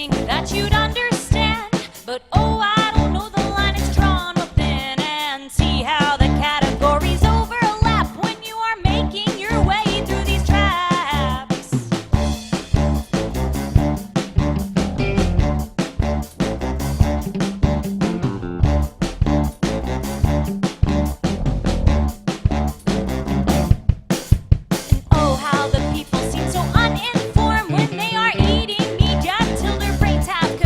think that you'd understand. But oh, I don't know, the line is drawn within. And see how the categories overlap when you are making your way through these traps. And oh, how the people seem so uninformed when they are eating meat just till their brains have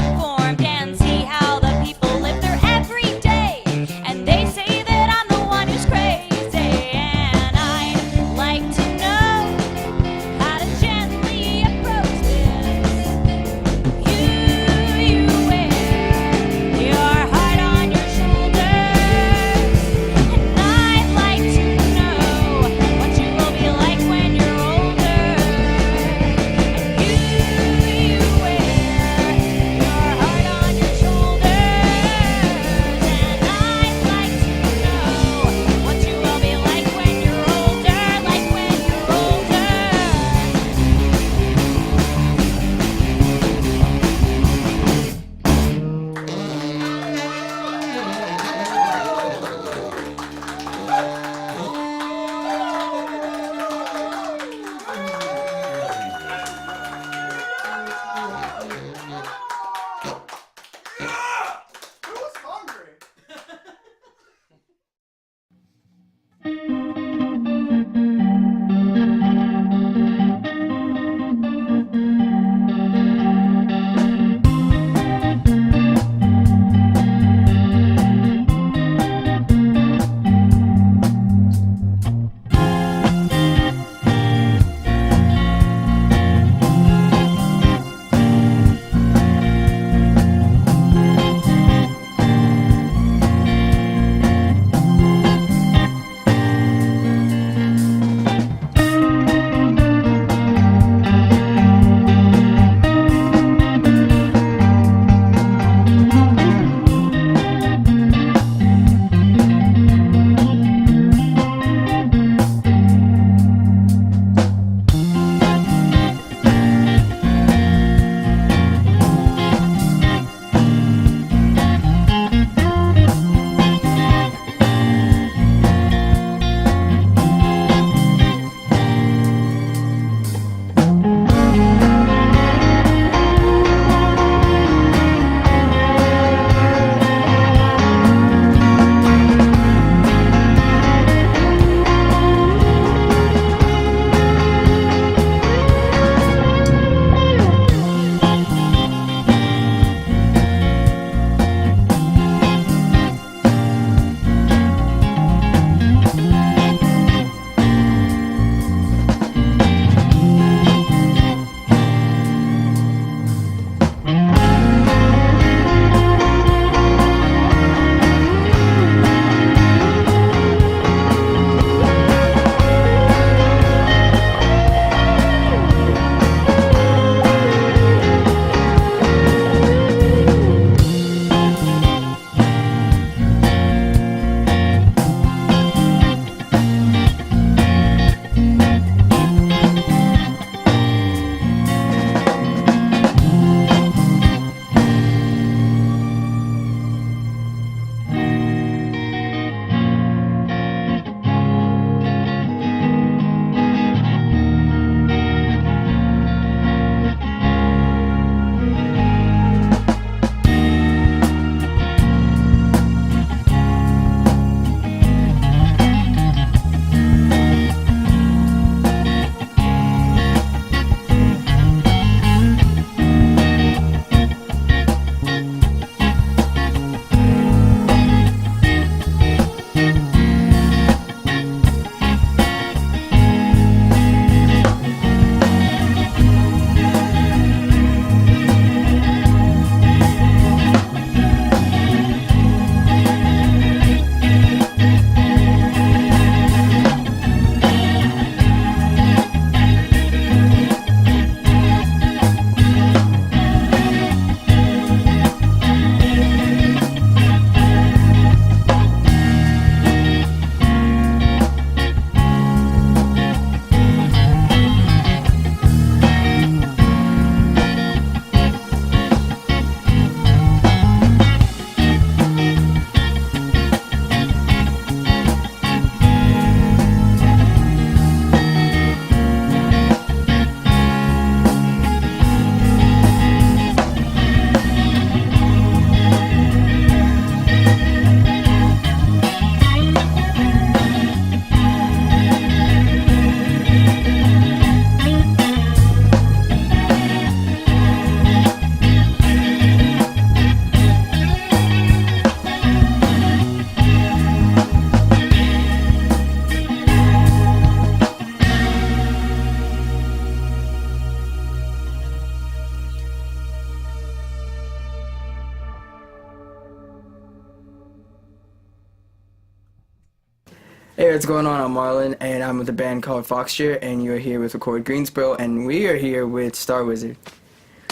what's going on? I'm Marlon, and I'm with a band called Foxture, and you're here with Record Greensboro, and we are here with Star Wizard,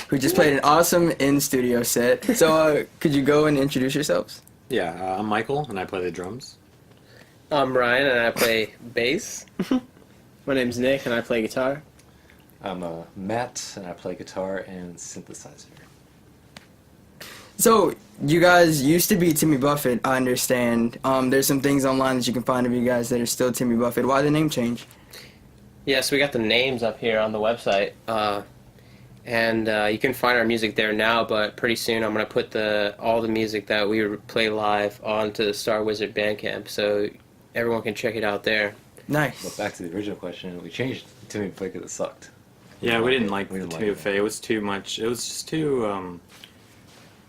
who just played an awesome in-studio set. So, could you go and introduce yourselves? Yeah, I'm Michael, and I play the drums. I'm Ryan, and I play bass. My name's Nick, and I play guitar. I'm Matt, and I play guitar and synthesizer. So, you guys used to be Timmy Buffett, I understand. There's some things online that you can find of you guys that are still Timmy Buffett. Why the name change? Yes, we got the names up here on the website, and you can find our music there now. But pretty soon, I'm gonna put all the music that we play live onto the Star Wizard Bandcamp, so everyone can check it out there. Nice. But back to the original question, we changed Timmy Buffett because it sucked. Yeah, we didn't like We didn't Timmy like it. Buffet. It was too much. It was just too.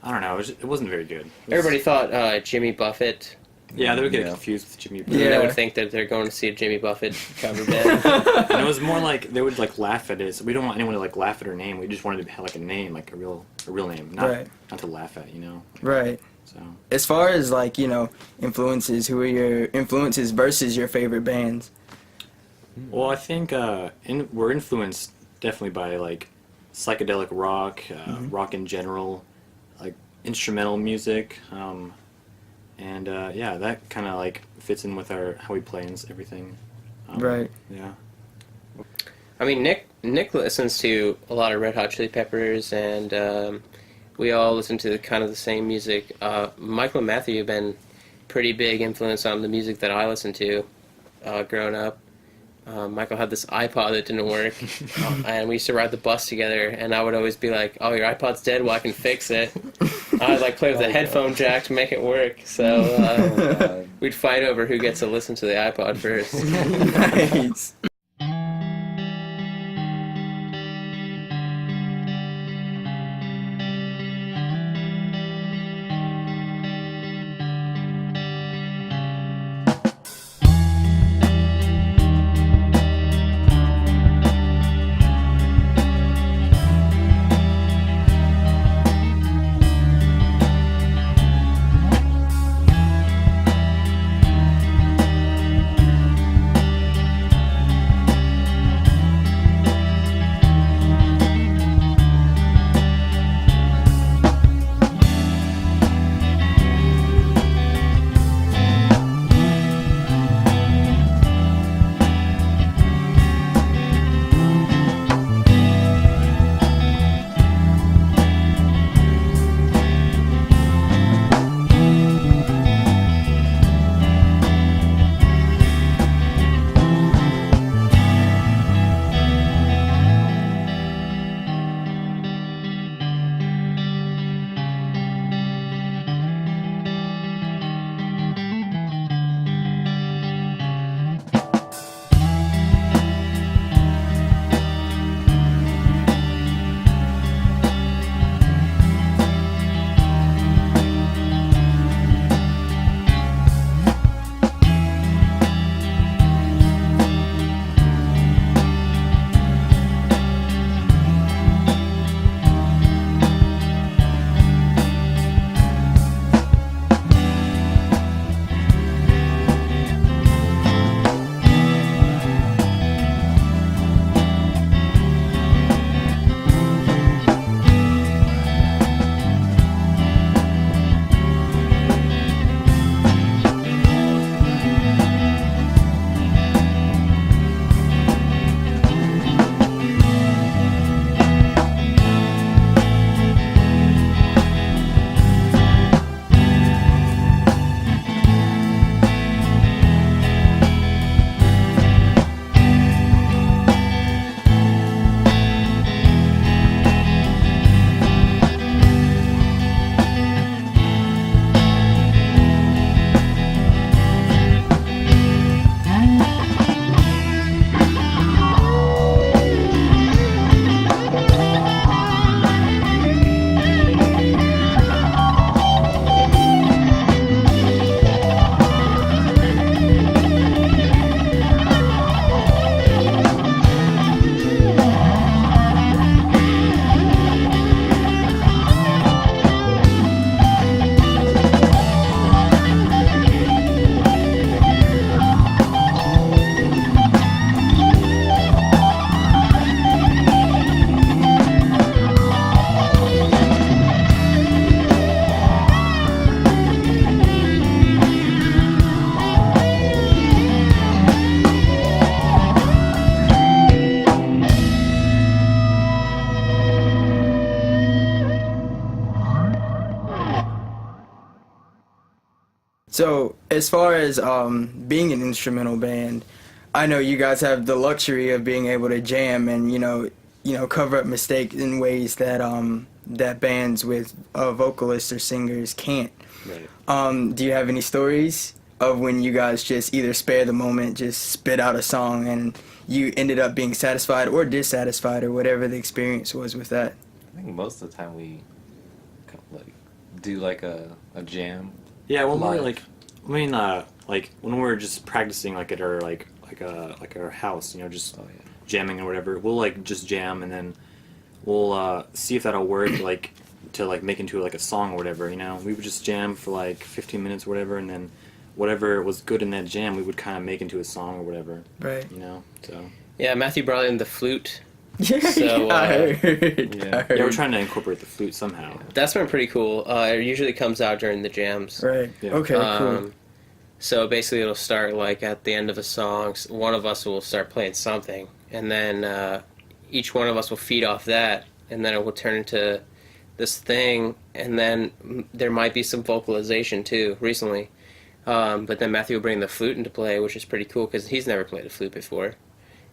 I don't know. It wasn't very good. It was- Everybody thought Jimmy Buffett. Yeah, they would get Yeah. confused with Jimmy Buffett. Yeah. They would think that they're going to see a Jimmy Buffett cover band. And it was more like they would like laugh at it. So we don't want anyone to like laugh at her name. We just wanted to have like a name, like a real name, not Right. not to laugh at. Right. So As far as, like, influences, who are your influences versus your favorite bands? well, I think we're influenced definitely by like psychedelic rock, rock in general, like instrumental music, and yeah, that kind of like fits in with how we play and everything. Right. Yeah. I mean, Nick listens to a lot of Red Hot Chili Peppers, and we all listen to kind of the same music. Michael and Matthew have been pretty big influence on the music that I listened to growing up. Michael had this iPod that didn't work, and we used to ride the bus together, and I would always be like, "Oh, your iPod's dead, well, I can fix it." I'd like play with the headphone jack to make it work, so we'd fight over who gets to listen to the iPod first. Nice. So, as far as being an instrumental band, I know you guys have the luxury of being able to jam and cover up mistakes in ways that that bands with vocalists or singers can't. Right. Do you have any stories of when you guys just either spare the moment, just spit out a song, and you ended up being satisfied or dissatisfied or whatever the experience was with that? I think most of the time we like do like a jam. Yeah, when we're Live. like, I mean, like when we're just practicing like at our like our house, just Oh yeah. jamming or whatever. We'll like just jam and then we'll see if that'll work like to like make into like a song or whatever. We would just jam for like 15 minutes or whatever, and then whatever was good in that jam, we would kind of make into a song or whatever. Right. So Yeah, Matthew brought in the flute. Yeah, So, I heard. yeah. I heard. yeah, we're trying to incorporate the flute somehow. That's been pretty cool. It usually comes out during the jams. Right. Yeah. Okay. Cool. So basically, it'll start like at the end of a song. One of us will start playing something, and then each one of us will feed off that, and then it will turn into this thing. And then there might be some vocalization too. Recently, but then Matthew will bring the flute into play, which is pretty cool because he's never played a flute before.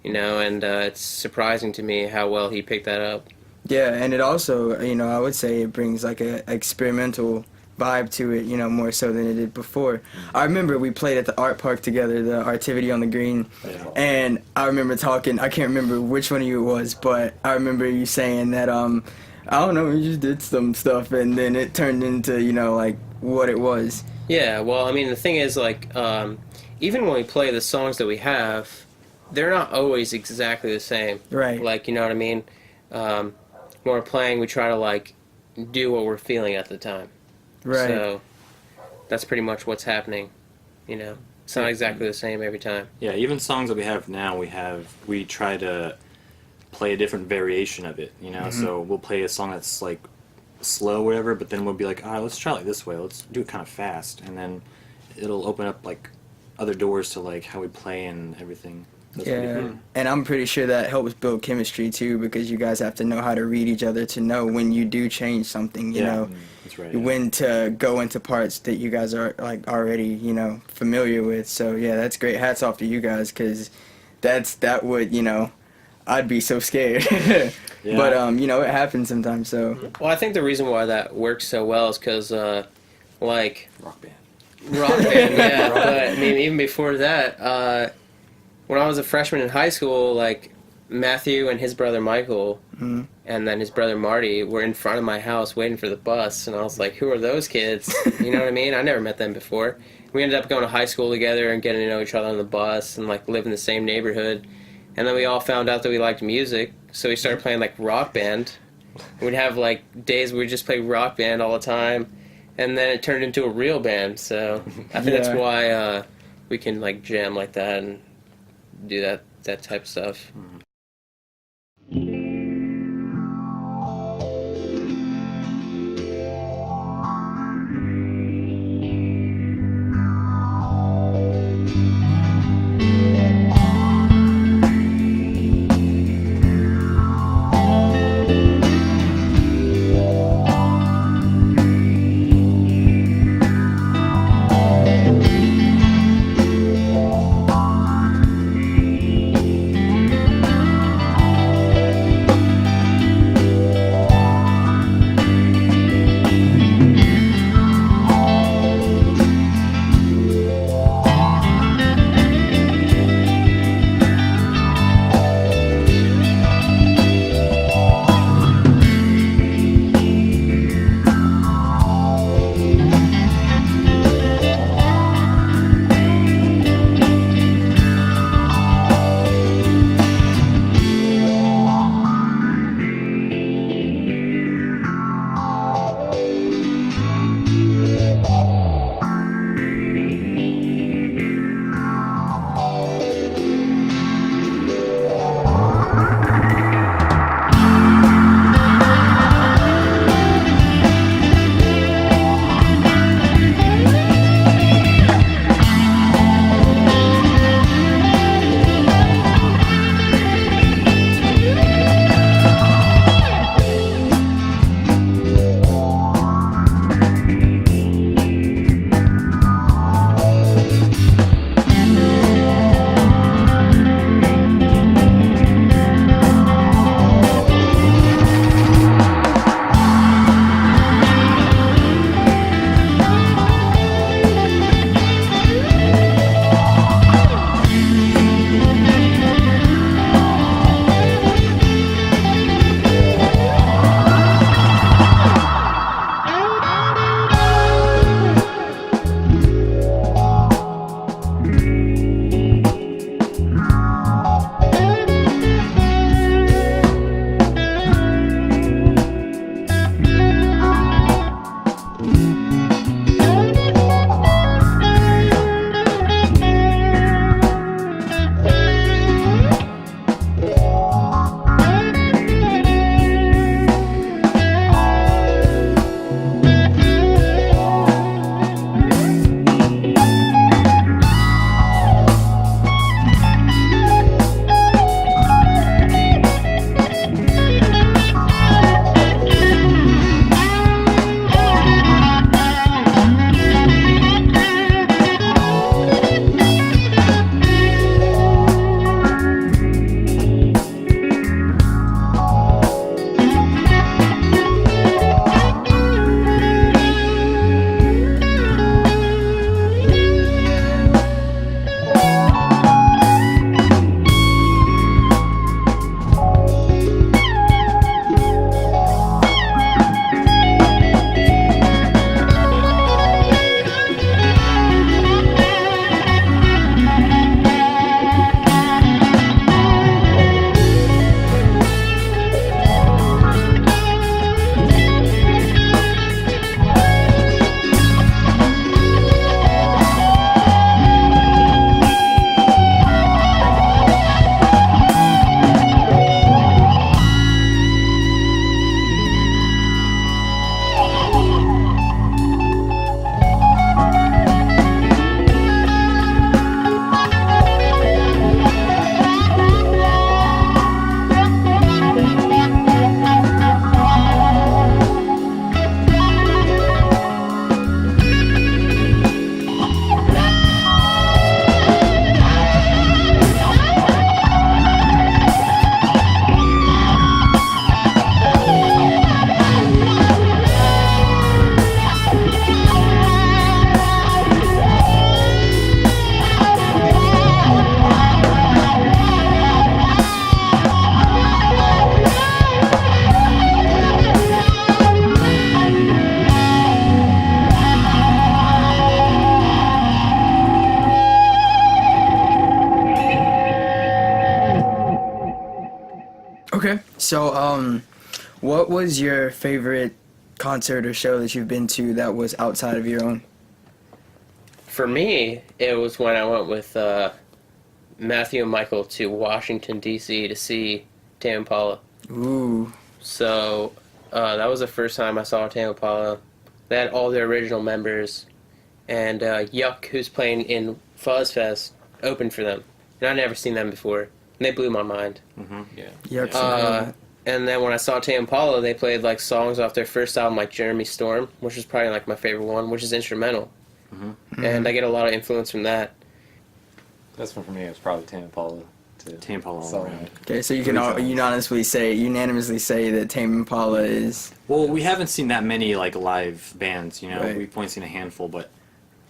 And it's surprising to me how well he picked that up. Yeah, and it also, I would say it brings like a experimental vibe to it, more so than it did before. I remember we played at the art park together, the Artivity on the Green, and I remember talking, I can't remember which one of you it was, but I remember you saying that, I don't know, we just did some stuff, and then it turned into, like, what it was. Yeah, well, I mean, the thing is, like, even when we play the songs that we have, they're not always exactly the same. Right. Like, you know what I mean? When we're playing, we try to, like, do what we're feeling at the time. Right. So that's pretty much what's happening, It's not exactly the same every time. Yeah, even songs that we have now, we try to play a different variation of it, So we'll play a song that's like slow, or whatever, but then we'll be like, all right, let's try it like this way. Let's do it kind of fast, and then it'll open up like other doors to like how we play and everything. That's pretty Yeah, cool. and I'm pretty sure that helps build chemistry too, because you guys have to know how to read each other to know when you do change something, you Yeah, know, that's right. Yeah. when to go into parts that you guys are like already, familiar with. So yeah, that's great. Hats off to you guys, because that would, I'd be so scared. Yeah. But it happens sometimes. So Well, I think the reason why that works so well is because, like, Rock band. rock band, yeah. But I mean, even before that, when I was a freshman in high school, like Matthew and his brother Michael, and then his brother Marty were in front of my house waiting for the bus, and I was like, "Who are those kids?" You know what I mean? I never met them before. We ended up going to high school together and getting to know each other on the bus, and like live in the same neighborhood. And then we all found out that we liked music, so we started playing like rock band. We'd have like days where we'd just play rock band all the time, and then it turned into a real band. So I think that's Yeah. why we can like jam like that and do that type of stuff. Okay. So, what was your favorite concert or show that you've been to that was outside of your own? For me, it was when I went with Matthew and Michael to Washington, D.C. to see Tame Impala. Ooh. So that was the first time I saw Tame Impala. They had all their original members, and Yuck, who's playing in Fuzz Fest, opened for them. And I'd never seen them before. And they blew my mind. Mm-hmm. Yeah. Yep. And then when I saw Tame Impala, they played like songs off their first album, like Jeremy Storm, which is probably like my favorite one, which is instrumental. Mm-hmm. And I get a lot of influence from that. That's one for me. It was probably Tame Impala. Tame Impala all So, around. Okay, so you can all unanimously say that Tame Impala is. Well, we haven't seen that many like live bands. You know, Right. we've only seen a handful, but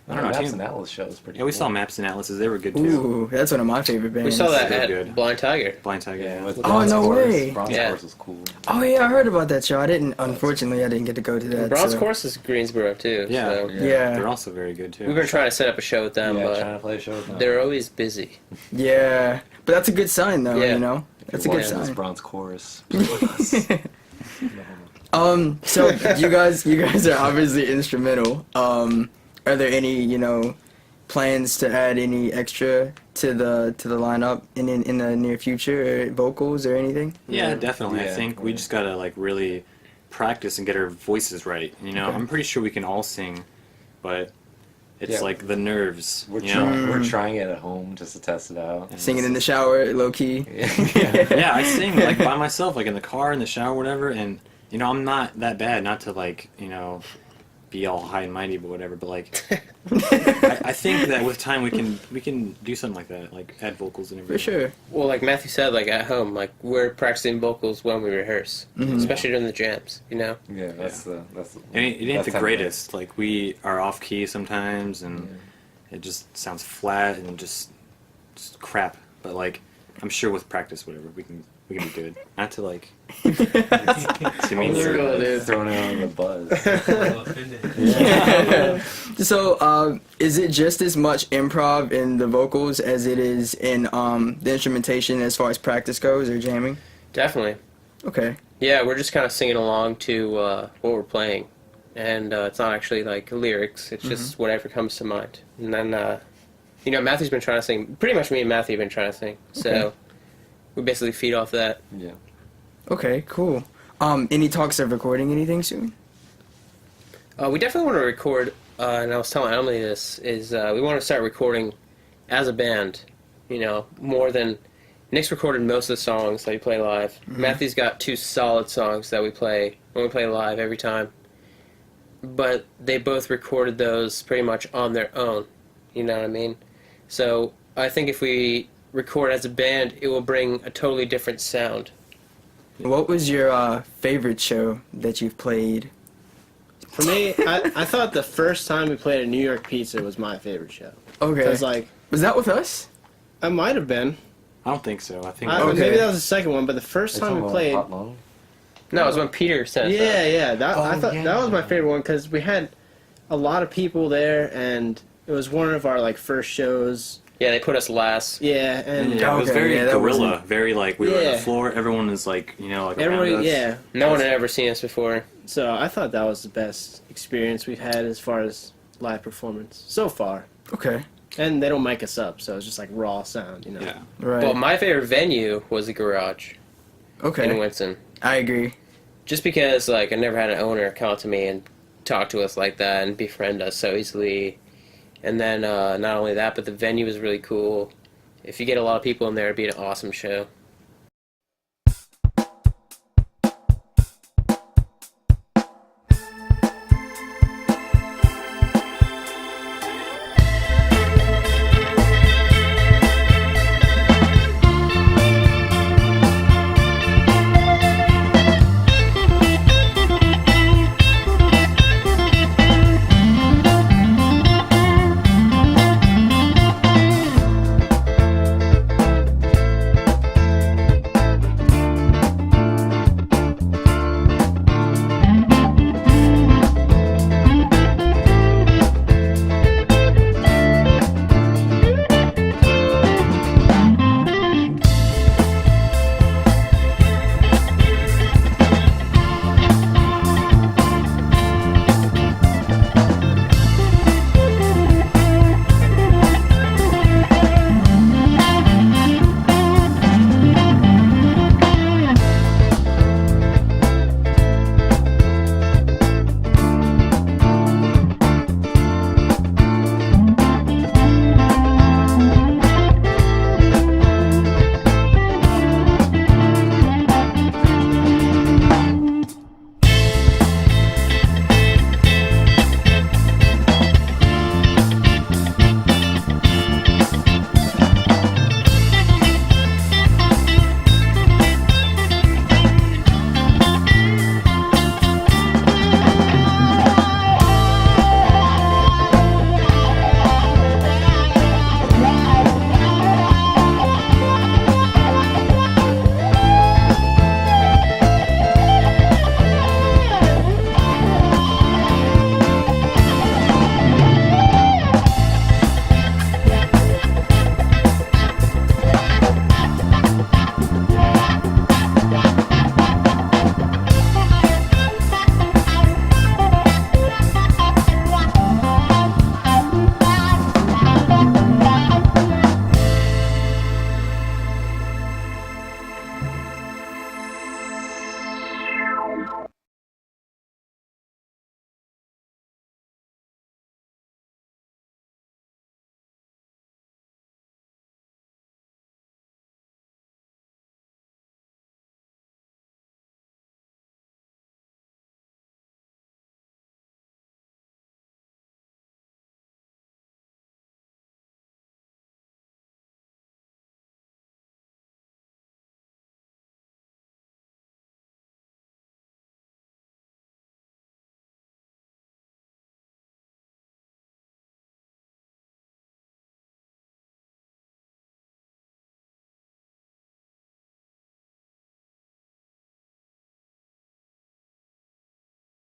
I I don't don't know. know. Maps Tame- and Atlas show was pretty. Yeah, we cool. saw Maps and Atlases. They were good too. Ooh, that's one of my favorite bands. We saw that They're at good. Blind Tiger. Blind Tiger. Yeah, with Oh, Bronze no Course. way. Bronze Yeah. Course was cool. Oh yeah, I heard about that show. Unfortunately, I didn't get to go to that. Bronze so. Course is Greensboro too. Yeah. So. Yeah. They're also very good too. We've been trying to set up a show with them, Yeah, but trying to play a show with them. they're always busy. Yeah, but that's a good sign, though. Yeah. You know, that's a If good you're watching this sign. Bronze Chorus. play with us. So you guys are obviously instrumental. Are there any plans to add any extra to the lineup in the near future, or vocals or anything? Yeah, definitely. I Yeah, think we yeah. just gotta like really practice and get our voices right. You know, Okay. I'm pretty sure we can all sing, but it's Yeah. like the nerves. We're you know? trying. We're trying it at home just to test it out. Singing in the shower, low key. Yeah. Yeah, I sing like by myself, like in the car, in the shower, whatever. And I'm not that bad. Not to like be all high and mighty, but whatever. But like, I think that with time we can do something like that, like add vocals and everything. For sure. Well, like Matthew said, like at home, like we're practicing vocals when we rehearse, especially during the jams. Yeah, that's And it ain't that's the how it is. greatest. Like we are off key sometimes, and it just sounds flat and just crap. But like, I'm sure with practice, whatever, we can be good. Not to like. to me, Throwing it on the buzz. So, is it just as much improv in the vocals as it is in the instrumentation as far as practice goes, or jamming? Definitely. Okay. Yeah, we're just kind of singing along to what we're playing, and it's not actually like lyrics. It's just whatever comes to mind. And then, Matthew's been trying to sing. Pretty much me and Matthew have been trying to sing. So Okay. we basically feed off that. Yeah. Okay. Cool. Any talks of recording anything soon? We definitely want to record, and I was telling Emily this, is we want to start recording as a band, more than... Nick's recorded most of the songs that we play live. Matthew's got 2 solid songs that we play when we play live every time. But they both recorded those pretty much on their own, you know what I mean? So I think if we record as a band, it will bring a totally different sound. What was your favorite show that you've played? For me, I thought the first time we played at New York Pizza was my favorite show. Okay. Because, like, Was that with us? I might have been. I don't think so. I think. Okay. Maybe that was the second one, but the first Are you time talking we about played... Hot Lung? No, it was when Peter said that. Yeah. I thought yeah. that was my favorite one because we had a lot of people there, and it was one of our, like, first shows. Yeah, they put us last. Yeah, and... Yeah, it was Okay, very yeah, that guerrilla. wasn't- Very like we were on Yeah. the floor. Everyone was like like Everybody, around us. yeah. No one had ever seen us before. So I thought that was the best experience we've had as far as live performance so far. Okay. And they don't mic us up, so it's just like raw sound, Yeah. Right. Well, my favorite venue was the garage in Okay. Winston. I agree. Just because, like, I never had an owner come up to me and talk to us like that and befriend us so easily. And then, not only that, but the venue was really cool. If you get a lot of people in there, it'd be an awesome show.